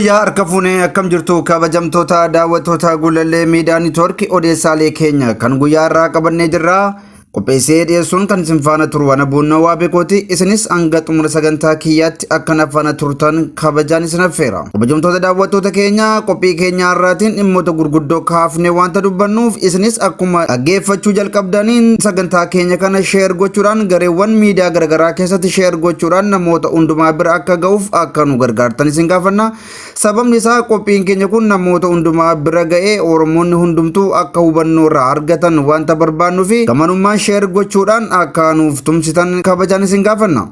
Fayyaa harka fuunee akkam jirtu kabajamtoota daawwattoota Gullallee Miidiyaa Neetwoork odeessaalee keenya kan guyyaa irraa qabannee jirra. Qopheessee dhiyeessuun kan isin faana turu waan buunna waa beekooti. Isinis hanga xumura sagantaa kiyyaatti akka na faana turtan kabajaan isin affeera. Kabajamtoota daawwattoota keenya qophii keenya har'aatiin dhimmoota gurguddoo kaafnee waanta dubbannuuf isinis akkuma dhaggeeffachuu jalqabdaniin sagantaa keenya kana sheer gochuudhaan gareewwan miidiyaa garaagaraa keessatti sheer gochuudhaan namoota hundumaa bira akka ga'uuf akka nu gargaartan isin gaafanna. Sababni isaa qophiin keenya kun namoota hundumaa bira ga'ee Oromoonni hundumtuu akka hubannoo irraa argatan waanta barbaannuuf gamanummaan sheer gochuudhaan akka nuuf tumsitan kabajaan isin gaafanna.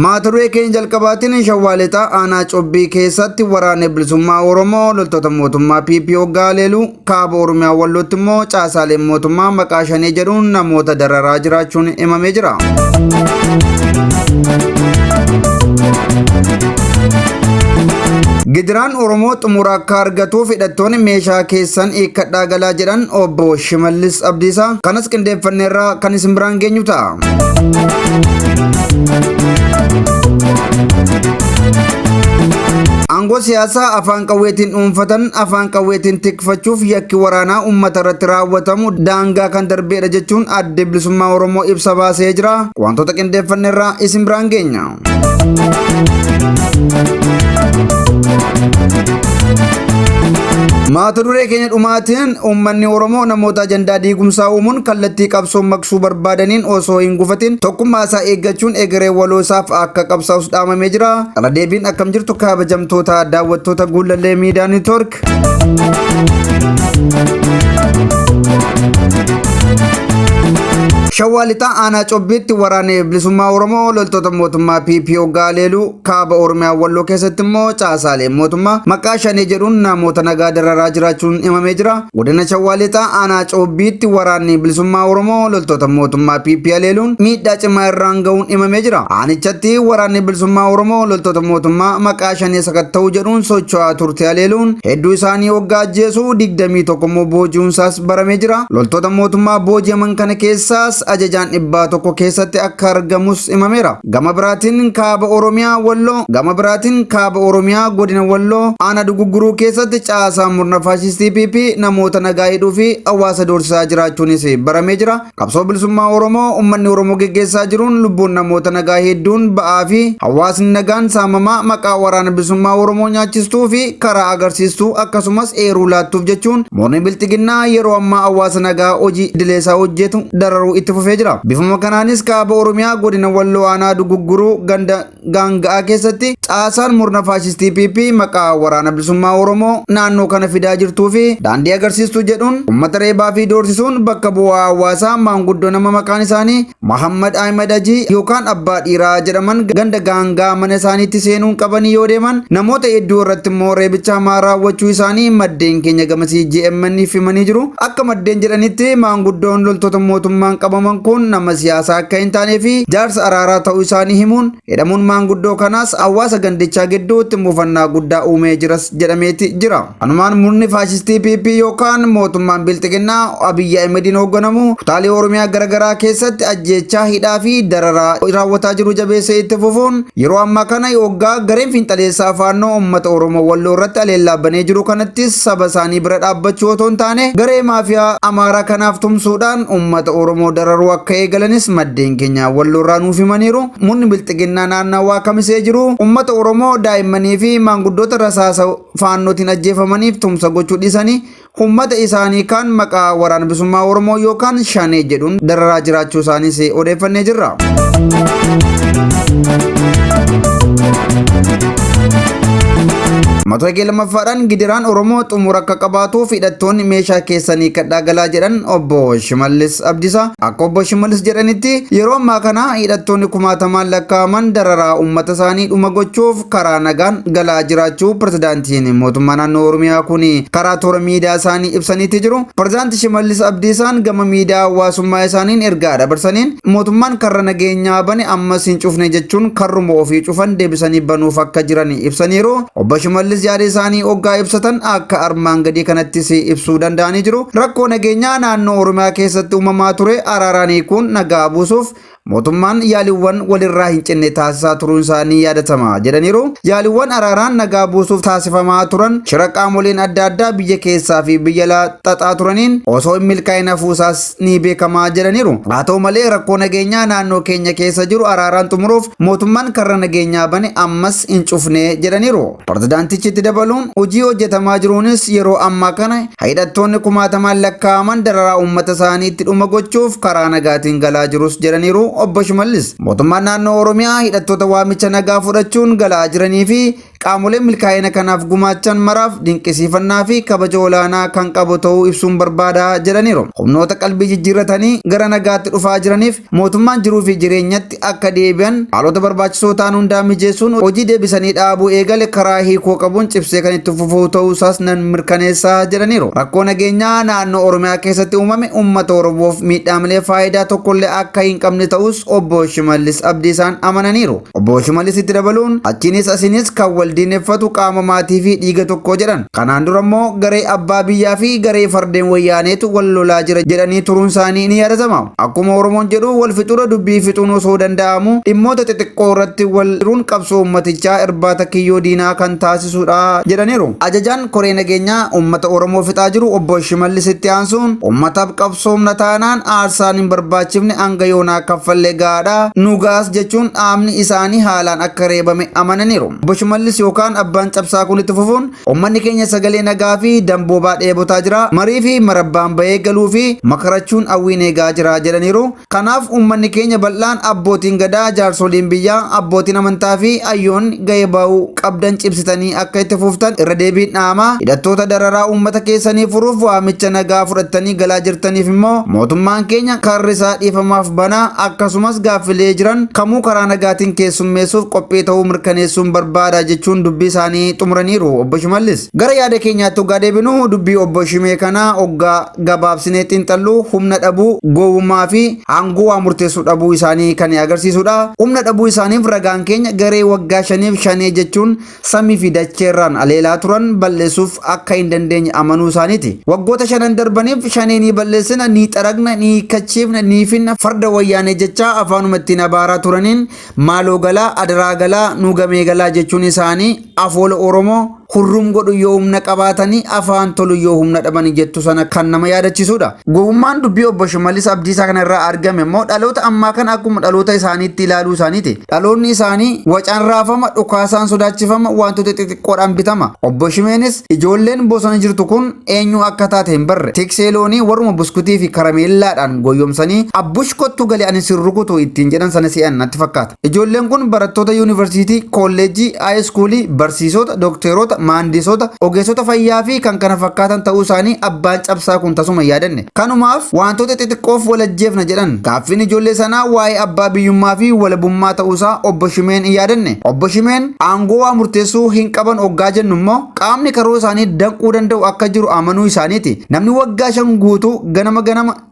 Mata duree keenya jalqabaatiin Shawwaalixaa aanaa Cobbii keessatti waraana bilisummaa Oromoo loltoota mootummaa PPO Gaaleelu kaaba Oromiyaa Wallootti immoo caasaaleen mootummaa maqaa shanee jedhuun namoota dararaa jiraachuun himamee jira. Gidiraan Oromoo xumura akka argatuuf hidhattoonni meeshaa keessan hiikkadhaa galaa jedhan obbo Shimallis Abdiisaa kanas qindeeffanneerraa kan isin biraan geenyu ta'a. Aangoo siyaasaa afaan qawweetiin dhuunfatan afaan qawweetiin tikfachuuf yakki waraanaa uummata irratti raawwatamu daangaa kan darbeedha jechuun adda bilisummaa Oromoo ibsa baasee jira. Wantoota qindeeffanneerraa isin biraan geenya. Mata duree keenya dhumaatiin uummanni Oromoo namoota ajandaa diigumsaa uumuun kallattii qabsoo maqsuu barbaadaniin osoo hin gufatin tokkummaa isaa eeggachuun egeree waloo isaaf akka qabsaa'us dhaamamee jira. Kana deebiin akkam jirtu kabajamtoota daawwattoota Gullallee Miidiyaa Neetwoork. Shawwaalixaa aanaa Cobbiitti waraana bilisummaa Oromoo loltoota mootummaa PPO Gaaleelu kaaba Oromiyaa Walloo keessatti immoo caasaaleen mootummaa maqaa shanee jedhuun namoota nagaa dararaa jiraachuun himamee jira. Godina Shawwaalixaa aanaa Cobbiitti waraanni bilisummaa Oromoo loltoota mootummaa PPO leeluun miidhaa cimaa irraan ga'uun himamee jira. Aanichatti waraanni bilisummaa Oromoo loltoota mootummaa maqaa shanee sakatta'uu jedhuun socho'aa turte leeluun hedduu isaanii waggaa ajjeesuu 21 immoo booji'uunsaas baramee jira. Loltoota mootummaa booji'aman kana keessaas ajajaan dhibbaa tokko keessatti akka argamus himameera. Gama biraatiin kaaba Oromiyaa godina Walloo aanaa Dugugguruu keessatti caasaan murna faashistii PP namoota nagaa hidhuu fi hawaasa doorsisaa jiraachuunis baramee jira. Qabsoo bilisummaa Oromoo uummanni Oromoo geggeessaa jiruun lubbuun namoota nagaa hedduun ba'aa fi hawaasni nagaan saamamaa maqaa waraana bilisummaa Oromoo nyaachistuu fi karaa agarsiistuu akkasumas eeruu laattuuf jechuun morni bilxiginnaa yeroo ammaa hawaasa nagaa hojii idileesaa hojjetu dararuu itti fufee jira. Bifuma kanaanis kaaba Oromiyaa godina Walloo aanaa Dugugguruu ganda gaanga'aa keessatti caasaan murna faashistii PP maqaa waraana bilisummaa Oromoo naannoo kana fidaa jirtuu fi daandii agarsiistuu jedhuun uummata reebaa fi doorsisuun bakka bu'aa hawaasaa maanguddoo nama maqaan isaanii Muhammad Ahmed Ajii yookaan abbaa dhiiraa jedhaman ganda gaangaa mana isaaniitti seenuun qabanii yoo deeman namoota hedduu irratti immoo reebicha hamaa raawwachuu isaanii maddeen keenya gamasii GMN'if himanii jiru. Akka maddeen jedhanitti maanguddoon loltoota mootummaan qabaman kun nama siyaasaa akka hin taanee fi jaarsa araaraa ta'uu isaanii himuun hidhamuun maanguddoo kanaas hawaasa gandichaa gidduutti muufannaa guddaa uumee jiras jedhameeti jira. Kanumaan murni faashistii PP yookaan mootummaan bilxiginnaa Abiyyi Ahmediin hoogganamu kutaalee Oromiyaa garaagaraa keessatti ajjeechaa hidhaa fi dararaa raawwataa jiru jabeessee itti fufuun yeroo ammaa kana waggaa gareen fiinxaleessaa faannoo uummata Oromoo Walloo irratti aleellaa banee jiru kanattis saba isaanii bira dhaabbachuu otoo hin taane garee maafiyaa Amaaraa kanaaf tumsuudhaan uummata Oromoo dararuu akka eegalanis maddeen keenya Walloorraa nuuf himaniiru. Murni bilxiginnaa naannawaa kamisee jiru uummata Oromoo daa'immanii fi maanguddoota rasaasa faannootiin ajjeefamaniif tumsa gochuu dhiisanii uummata isaanii kan maqaa waraana bilisummaa Oromoo yookaan shanee jedhuun dararaa jiraachuu isaaniis odeeffannee jirra. Mata duree lammaffaadhaan gidiraan Oromoo xumura akka qabaatuuf hidhattoonni meeshaa keessan hiikkadhaa galaa jedhan obbo Shimallis Abdiisaa. Akka obbo Shimallis jedhanitti yeroo ammaa kana hidhattoonni kumaatamaan lakkaa'aman dararaa uummata isaanii dhuma gochuuf karaa nagaan galaa jiraachuu pirezidaantiin mootummaa naannoo Oromiyaa kun karaa toora miidiyaa isaanii ibsaniitti jiru. Pirezidaanti Shimallis Abdiisaan gama miidiyaa hawaasummaa isaaniin ergaa dabarsaniin mootummaan karra nageenyaa bane ammas hin cufne jechuun karruma ofii cufan deebisanii banuuf akka jiran ibsaniiru. Obbo Shimallis Shimallis yaada isaanii hoggaa ibsatan akka armaan gadii kanattis ibsuu danda'anii jiru. Rakkoo nageenyaa naannoo Oromiyaa keessatti uumamaa ture araaraan hiikuun nagaa buusuuf mootummaan yaaliiwwan walirraa hin cinne taasisaa turuun isaanii yaadatama jedhaniiru. Yaaliiwwan araaraan nagaa buusuuf taasifamaa turan shira qaamoleen adda addaa biyya keessaa fi biyya alaa xaxaa turaniin osoo hin milkaa'in hafuusaas ni beekamaa jedhaniiru. Haa ta'u malee rakkoo nageenyaa naannoo keenya keessa jiru araaraan xumuruuf mootummaan karra nageenyaa bane ammas hin cufne jedhaniiru. Pirezidaantichi dabaluun hojii hojjetamaa jiruunis yeroo ammaa kana hidhattoonni kumaatamaan lakkaa'aman dararaa uummata isaaniitti dhuma gochuuf karaa nagaatiin galaa jirus jedhaniiru. Obbo Shimallis mootummaan naannoo Oromiyaa hidhattoota waamicha nagaa fudhachuun galaa jiranii fi qaamoleen milkaa'ina kanaaf gumaachan maraaf dinqisiifannaa fi kabaja olaanaa kan qabu ta'uu ibsuun barbaada jedhaniiru. Humnoota qalbii jijjiirratanii gara nagaatti dhufaa jiraniif mootummaan jiruu fi jireenyatti akka deebi'an haalota barbaachisoo ta'an hundaa mijeessuun hojii deebisanii dhaabuu eegale karaa hiikoo qabuun cimsee kan itti fufuu ta'uusaas nan mirkaneessaa jedhaniiru. Rakkoo nageenyaa naannoo Oromiyaa keessatti uumame uummata Oromoof miidhaa malee faayidaa tokkollee akka hin qabne ta'us Obbo Shimallis Abdiisaan amananiiru. Obbo Shimallis itti dabaluun achiinis asiinis kan wal diineffatu qaama maatii fi dhiiga tokko jedhan. Kanaan dura immoo garee abbaa biyyaa fi garee fardeen wayyaaneetu wal lolaa jira jedhanii turuun isaanii ni yaadatama. Akkuma Oromoon jedhu wal fixuura dubbii fixuun osoo danda'amu dhimmoota xixiqqoo irratti wal hiruun qabsoo uummatichaa irbaata kiyyoo diinaa kan taasisudha jedhaniiru. Ajajaan koree nageenyaa uummata Oromoo fixaa jiru Obbo Shimallis itti aansuun uummataaf qabsoomna taanaan aarsaan hin barbaachifne hanga yoonaa kaffallee gaadha nugaas jechuun dhaabni isaanii haalaan akka reebame amananiiru. Obbo Shimallis yookaan abbaan cabsaa kun itti fufuun uummanni keenya sagalee nagaa fi damboobaa dheebotaa jira. Marii fi marabbaan bahee galuu fi makarachuun hawwiin eegaa jira jedhaniiru. Kanaaf uummanni keenya bal'aan abbootiin gadaa, jaarsoliin biyyaa, abbootiin amantaa fi hayyoonni gahee ba'uu qabdan cimsitanii akka itti fuftan irra deebiin dhaamaa. Hidhattoota dararaa uummata keessanii furuuf waamicha nagaa fudhattanii galaa jirtaniif immoo mootummaan keenya karri isaa dhiifamaaf banaa akkasumas gaaffilee jiran kamuu karaa nagaatiin keessummeessuuf qophii ta'uu mirkaneessuun barbaada jechuun dubbii isaanii xumuraniiru. Obbo Shimallis gara yaada keenyaatti hoggaa deebinu dubbii Obbo Shimee kanaa hoggaa gabaabsinee xiinxallu humna dhabuu, gowwummaa fi aangoo waa murteessuu dhabuu isaanii kan agarsiisudha. Humna dhabuu isaaniif ragaan keenya garee waggaa 5 jechuun samii fi dacheerraan aleelaa turan balleessuuf akka hin dandeenye amanuu isaaniiti. Waggoota 5 darbaniif 5 ni balleessina, ni xaragna, ni kachiifna, ni finna farda wayyaanee jecha afaanuma ittiin abaaraa turaniin maaloo galaa, adaraa galaa, nuugamee galaa jechuun isaanii afoola Oromoo hurrum godhu yoo humna qabaatanii afaan tolu yoo humna dhaban jettu sana kan nama yaadachiisudha. Gowwummaan dubbii Obbo Shimallis Abdiisaa kana irraa argame immoo dhaloota ammaa kan akkuma dhaloota isaaniitti ilaaluu isaaniiti. Dhaloonni isaanii wacaan raafama, dhukaasaan sodaachifama, wantoota xixiqqoodhaan bitama. Obbo Shimeenis ijoolleen bosona jirtu kun eenyu akka taate hin barre. Tiksee loonii warruma buskutii fi karameellaadhaan goyyomsanii abbush kottu galee ani sin rukutu ittiin jedhan sana si'an natti fakkaata. Ijoolleen kun barattoota yuunivarsiitii, kolleejjii, haayiskuulii, barsiisota, dookteroota, maandisoota, ogeessota fayyaa fi kan kana fakkaatan ta'uu isaanii abbaan cabsaa kun tasuma yaadanne. Kanumaaf wantoota xixiqqoof walajjeefna jedhan. Gaaffiin ijoollee sanaa waa'ee abbaa biyyummaa fi walabummaa ta'uusaa Obbo Shimeen hin yaadanne. Obbo Shimeen aangoo waa murteessuu hin qaban hoggaa jennu immoo qaamni karoo isaanii danquu danda'u akka jiru amanuu isaaniiti. Namni waggaa 5 guutuu ganama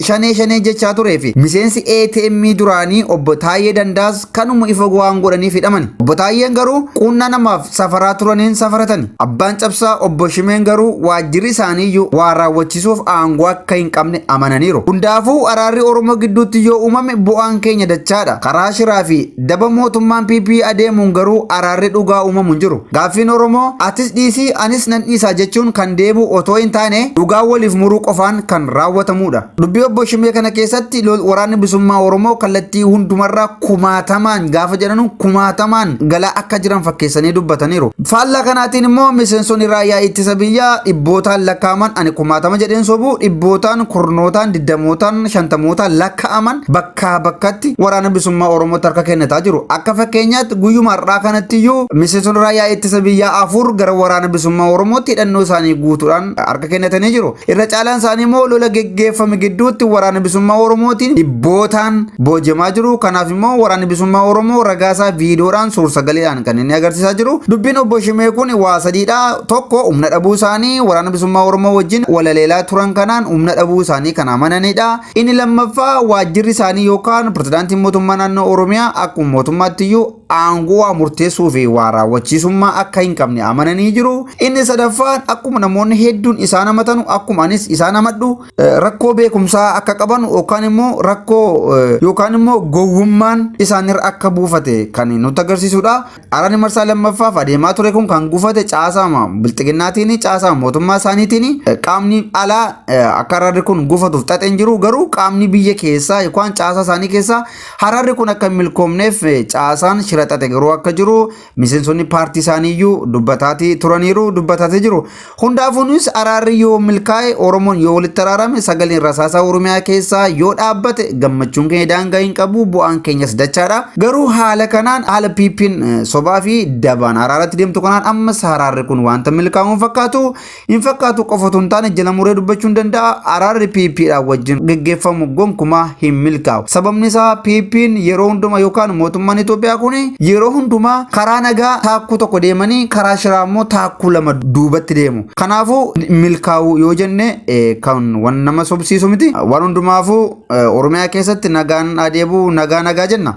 shanee jechaa turee fi miseensi ATM duraanii Obbo Taayyee Dandaas kanuma ifa waan godhanii hidhaman. Obbo Taayyeen garuu quunnaa namaaf safaraa turaniin safaratani. Abbaan cabsaa Obbo Shimeen garuu waajjirri isaaniiyyuu waa raawwachiisuuf aangoo akka hin qabne amananiiru. Hundaafuu araarri Oromoo gidduutti yoo uumame bu'aan keenya dachaadha. Karaa shiraa fi daba mootummaan PP adeemuun garuu araarri dhugaa uumamu hin jiru. Gaaffiin Oromoo atis dhiisii anis nan dhiisaa jechuun kan deebi'u otoo hin taane dhugaa waliif muruu qofaan kan raawwatamudha. Dubbii Obbo Shimee kana keessatti waraanni bilisummaa Oromoo kallattii hundumarraa kumaatamaan gaafa jedhanu kumaatamaan galaa akka jiran fakkeessanii dubbataniiru. Faallaa kanaatiin immoo miseensonni raayyaa ittisa biyyaa dhibbootaan lakkaa'aman ani kumaatama jedheen sobu dhibbootaan kurnootaan digdamootaan shantamootaan lakkaa'aman bakkaa bakkatti waraana bilisummaa Oromootti harka kennataa jiru. Akka fakkeenyaatti guyyuma har'aa kanatti iyyuu miseensonni raayyaa ittisa biyyaa 4 gara waraana bilisummaa Oromootti hidhannoo isaanii guutuudhaan harka kennatanii jiru. Irra caalaan isaanii immoo lola geggeeffame gidduutti waraana bilisummaa Oromootiin dhibbootaan booji'amaa jiru. Kanaaf immoo waraanni bilisummaa Oromoo ragaasaa viidiyoodhaan suur-sagaleedhaan kan inni agarsiisaa jiru. Dubbiin Obbo Shimee kun waa sadiidha. Tokko humna dhabuu isaanii waraana bilisummaa Oromoo wajjin walaleelaa turan kanaan humna dhabuu isaanii kan amananidha. Inni lammaffaa waajjirri isaanii yookaan pirezidaantiin mootummaa naannoo Oromiyaa akkuma mootummaattiyyuu aangoo murteessuu fi waa raawwachiisummaa akka hin qabne amananii jiru. Inni sadaffaan akkuma namoonni hedduun isaan amatanu akkuma anis isaan amadhu rakkoo beekumsaa akka qaban yookaan immoo rakkoo yookaan immoo gowwummaan isaanirra akka buufate kan nutti agarsiisudha. Araarri marsaa lammaffaaf adeemaa ture kun kan gufate caasama bilxiginnaatiin caasama mootummaa isaaniitiin qaamni alaa akka araarri kun gufatuuf xaxeen jiru garuu qaamni biyya keessaa yookaan caasa isaanii keessaa araarri kun akka milkoomneef caasaan shiraxate garuu akka jiru miseensonni paartii isaaniiyyuu dubbataati turaniiru dubbataati jiru. Hundaafuunis araarri yoo milkaa'e Oromoon yoo walitti araarame sagaleen rasaasaa Oromiyaa keessaa yoo dhaabbate gammachuun keenya daangaa hin qabu bu'aan keenyas dachaadha. Garuu haala kanaan haala PP'n sobaa fi dabaan araaratti deemtu kanaan ammas araarri kun wanta milkaa'uun hin fakkaatu qofatu hin taane jala muree dubbachuu hin danda'a. Araarri PP'dhaan wajjin geggeeffamu gonkumaa hin milkaa'u. Sababni isaa PP'n yeroo hundumaa yookaan mootummaan Itoophiyaa kun yeroo hundumaa karaa nagaa taakkuu tokko deemanii karaa shiraa immoo taakkuu lama duubatti deemu. Kanaafuu milkaa'u yoo jenne kan waan nama sobsiisu miti. Waan hundumaafuu Oromiyaa keessatti nagaan adeemu nagaa jenna.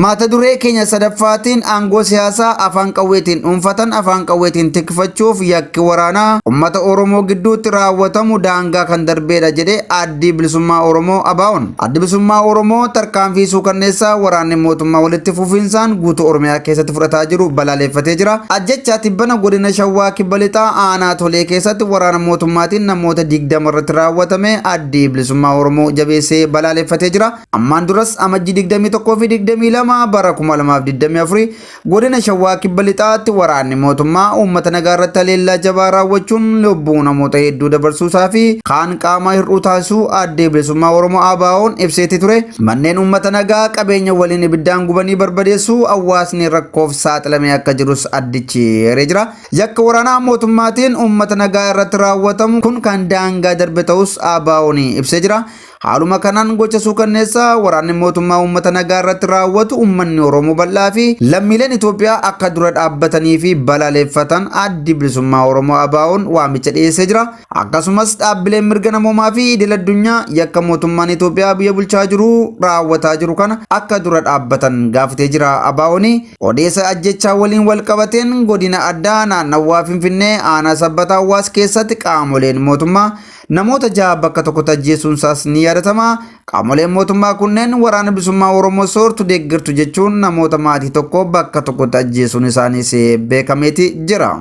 Mata duree keenya sadaffaatiin aangoo siyaasaa afaan qawweetiin dhuunfatan afaan qawweetiin tikfachuuf yakki waraanaa uummata Oromoo gidduutti raawwatamu daangaa kan darbeedha jedhee addi bilisummaa Oromoo ABO'n. Addi bilisummaa Oromoo tarkaanfii suukanneessaa waraanni mootummaa walitti fufiinsaan guutuu Oromiyaa keessatti fudhataa jiru balaaleffatee jira. Ajjechaa tibbana godina Shawaa Kibba Lixaa aanaa Tolee keessatti waraana mootummaatiin namoota 20 irratti raawwatame addi bilisummaa Oromoo jabeessee balaaleffatee jira. Ammaan duras amajjii 21 fi 22 bara 2024 godina Shawaa Kibba Lixaatti waraanni mootummaa uummata nagaa irratti haleellaa jabaa raawwachuun lubbuu namoota hedduu dabarsuusaa fi kaan qaama hir'uu taasisuu adda bilisummaa Oromoo ABO'n ibseeti ture. Manneen uummata nagaa qabeenya waliin ibiddaan gubanii barbadeessuu hawaasni rakkoof saaxilamee akka jirus addichi eeree jira. Yakka waraanaa mootummaatiin uummata nagaa irratti raawwatamu kun kan daangaa darbe ta'us ABO'n ibsee jira. Haaluma kanaan gocha suukanneessaa waraanni mootummaa uummata nagaa irratti raawwatu uummanni Oromoo bal'aa fi lammiileen Itoophiyaa akka dura dhaabbatanii fi balaaleffatan addi bilisummaa Oromoo ABO'n waamicha dhiyeessee jira. Akkasumas dhaabbileen mirga namoomaa fi idil addunyaa yakka mootummaan Itoophiyaa biyya bulchaa jiru raawwataa jiru kana akka dura dhaabbatan gaafatee jira. ABO'n odeessa ajjechaa waliin wal qabateen godina addaa naannawaa Finfinnee aanaa Sabbataa Hawaas keessatti qaamoleen mootummaa namoota 6 bakka tokkotti ajjeesuun isaas ni yaadatama. Qaamoleen mootummaa kunneen waraana bilisummaa Oromoo soortu deeggartu jechuun namoota maatii tokko bakka tokkotti ajjeesuun isaaniis beekameeti jira.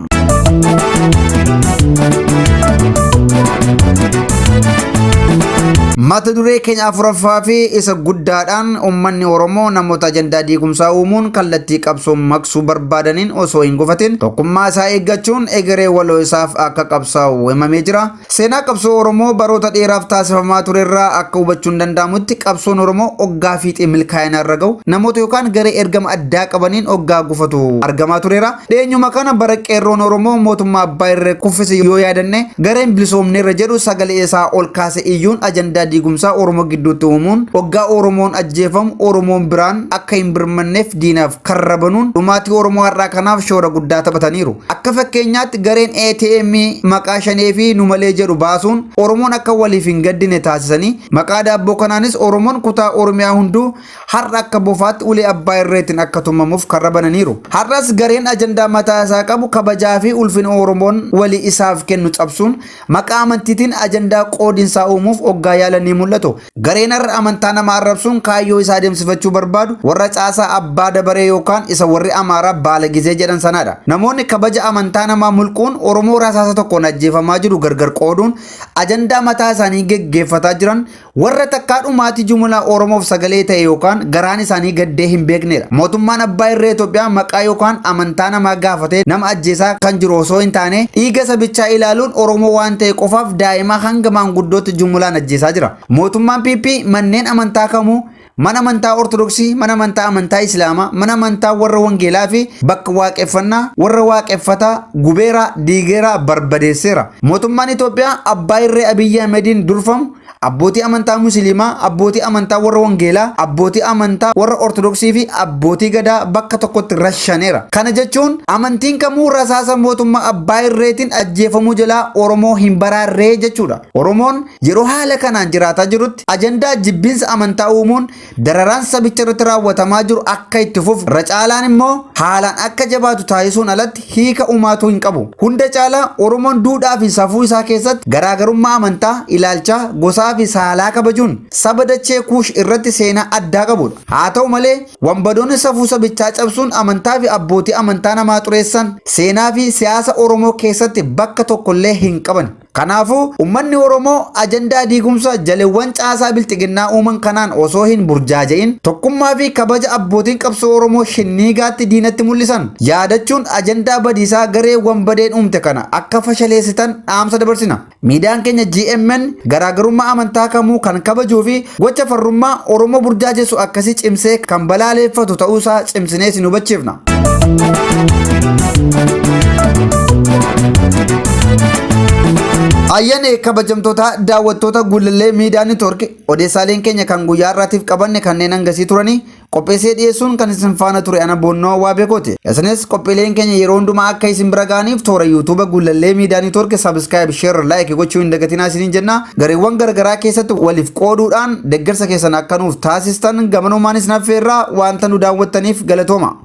Mata duree keenya afuraffaa fi isa guddaadhaan uummanni Oromoo namoota ajandaa diigumsaa uumuun kallattii qabsoo maqsuu barbaadaniin osoo hin gufatin tokkummaa isaa eeggachuun egeree waloo isaaf akka qabsaa'u himamee jira. Seenaa qabsoo Oromoo baroota dheeraaf taasifamaa turerraa akka hubachuun danda'amutti qabsoon Oromoo oggaa fiixee milkaa'ina irra ga'u namoota yookaan garee ergama addaa qabaniin oggaa gufatu argamaa tureera. Dheenyuma kana bara qeerroon Oromoo mootummaa abbaa irree kuffise yoo yaadanne gareen bilisoomneerra jedhu sagalee isaa ol kaase iyyuun ajandaa diigumsaa Oromoo gidduutti uumuun waggaa Oromoon ajjeefamu Oromoon biraan akka hin birmanneef diinaaf karrabanuun dhumaatii Oromoo har'aa kanaaf shoora guddaa taphataniiru. Akka fakkeenyaatti gareen ATM maqaa shanee fi numalee jedhu baasuun Oromoon akka waliif hin gaddine taasisanii maqaa daabboo kanaanis Oromoon kutaa Oromiyaa hunduu har'a akka bofaatti ulee abbaa irreetiin akka tumamuuf karrabananiiru. Har'as gareen ajandaa mataa isaa qabu kabajaa fi ulfina Oromoon walii isaaf kennu cabsuun maqaa amantiitiin ajandaa qoodinsaa uumuuf oggaa yaalanii mul'atu. Gareen har'a amantaa nama arrabsuun kaayyoo isaa deemsifachuu barbaadu warra caasaa abbaa dabaree yookaan isa warri Amaaraa baala gizee jedhan sanadha. Namoonni kabaja amantaa namaa mulquun Oromoo rasaasa tokkoon ajjeefamaa jiru gargar qooduun ajandaa mataa isaanii geggeeffataa jiran warra takkaa dhumaatii jumlaa Oromoof sagalee ta'e yookaan garaan isaanii gaddee hin beeknedha. Mootummaan abbaa irree Itoophiyaa maqaa yookaan amantaa namaa gaafatee nama ajjeesaa kan jiru osoo hin taane dhiiga sabichaa ilaaluun Oromoo waan ta'e qofaaf daa'ima hanga maanguddootti jumlaan ajjeesaa jira. Mootummaan PP manneen amantaa kamuu mana amantaa Ortodoksii, mana amantaa Islaamaa, mana amantaa warra Wangeelaa fi bakka waaqeffannaa warra waaqeffataa gubeera diigeera barbadeesseera. Mootummaan Itoophiyaa abbaa irree Abiyyi Ahmediin durfamu abbootii amantaa musliimaa, abbootii amantaa warra wangeelaa, abbootii amantaa warra ortodoksii fi abbootii gadaa bakka tokkotti rashaneera. Kana jechuun amantiin kamuu rasaasa mootummaa abbaa irreetiin ajjeefamuu jalaa Oromoo hin baraarree jechuudha. Oromoon yeroo haala kanaan jiraataa jirutti ajandaa jibbinsa amantaa uumuun dararaan sabicha irratti raawwatamaa jiru akka itti fufu, irra caalaan immoo haalaan akka jabaatu taasisuun alatti hiika uumaatu hin qabu. Hunda caalaa Oromoon duudhaa fi safuu isaa keessatti garaagarummaa amantaa, ilaalchaa, gosaa fi saalaa kabajuun saba dachee Kuush irratti seenaa addaa qabudha. Haa ta'u malee wambadoonni safuu sabichaa cabsuun amantaa fi abbootii amantaa namaa xureessan seenaa fi siyaasa Oromoo keessatti bakka tokkollee hin qaban. Kanaafuu ummanni Oromoo ajandaa diigumsa jaleewwan caasaa bilxiginnaa uuman kanaan osoo hin burjaaja'in tokkummaa fi kabaja abbootiin qabsoo Oromoo shinniigaatti diinatti mul'isan yaadachuun ajandaa badiisaa garee wambadeen uumte kana akka fashaleessitan dhaamsa dabarsina. Miidiyaan keenya GMN garaagarummaa amantaa kamuu kan kabajuu fi gocha farrummaa Oromoo burjaajessu akkasii cimsee kan balaaleeffatu ta'uusaa cimsinee isin hubachiifna. Ayyane kabajamtoota daawwattoota Gullallee Miidiyaa Neetwoork odeessaaleen keenya kan guyyaa irraatiif qabanne kanneen hangasii turanii qopheessee dhiyeessuun kan isin faana ture ana Boonnoo waa beekote. Isinis qophiileen keenya yeroo hundumaa akka isin bira ga'aniif toora YouTube Gullallee Miidiyaa Neetwoork subscribe, share, like gochuu hin dagatinaa isiniin jenna. Gareewwan garagaraa keessatti waliif qooduudhaan deeggarsa keessan akka nuuf taasistan gamanumaanis naffeerraa wanta nu daawwattaniif galatooma.